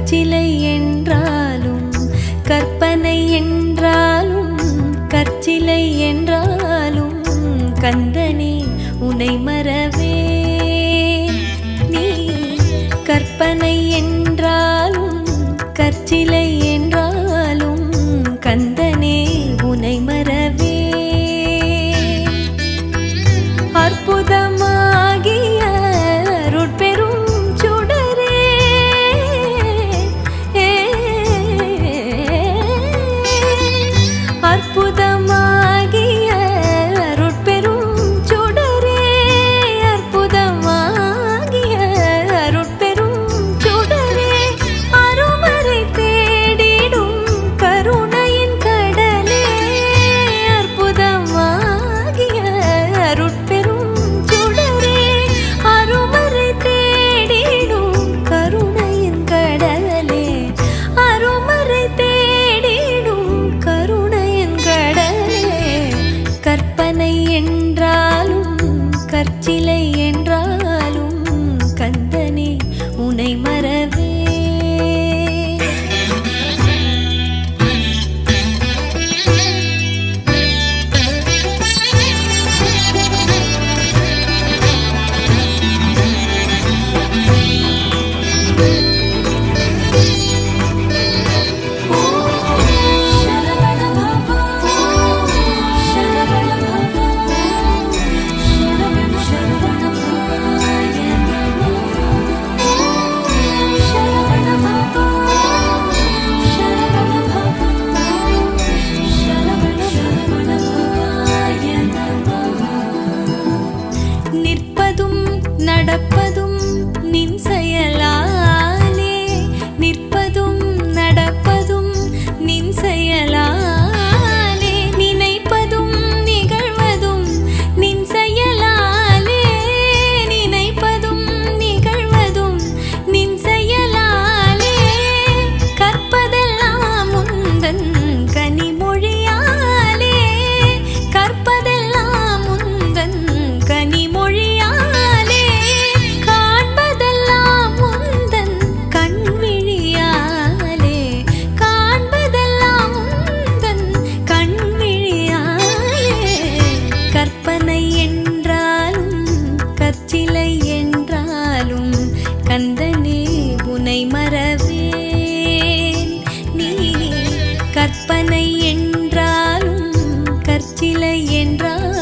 கற்சிலை என்றாலும் கற்பனை என்றாலும் கற்சிலை என்றாலும் கந்தனே உனை மறவே நீ கற்பனை என்றாலும் கற்சிலை என்றாலும் கந்தனே உனை மறவே அற்புதமாகிய அருட்பெரும் சுடரே அற்புதமாகிய அருட்பெரும் சுடரே அற்புதமாகிய அருட்பெரும் சுடரே அருமறை தேடிடும் கருணையின் கடலே அற்புதமாகிய அருட்பெரும் சுடரே அருமறை தேடிடும் கருணையின் கடலே அருமறை தேடிடும் கருணையின் கடலே கற்பனை என்றாலும் கற்சிலை என்றாலும் கந்தனே உனை மறவே நிற்பதும் நடப்பதும் நின் செயலாலே நிற்பதும் நடப்பதும் நின் செயலாலே நினைப்பதும் நிகழ்வதும் நின் செயலாலே நினைப்பதும் நிகழ்வதும் நின் செயலாலே கற்பதெல்லாம் உந்தன் கனிமொழியாலே கற்பதெல்லாம் உந்தன் கனிமொழியாலே காண்பதெல்லாம் உந்தன் கண்விழியாலே காண்பதெல்லாம் உந்தன் கண்விழியாலே கற்பனை என்றாலும் கற்சிலை என்றாலும் கந்தனே உனை மறவேன் நீ கற்பனை என்றாலும் கற்சிலை என்றாலும்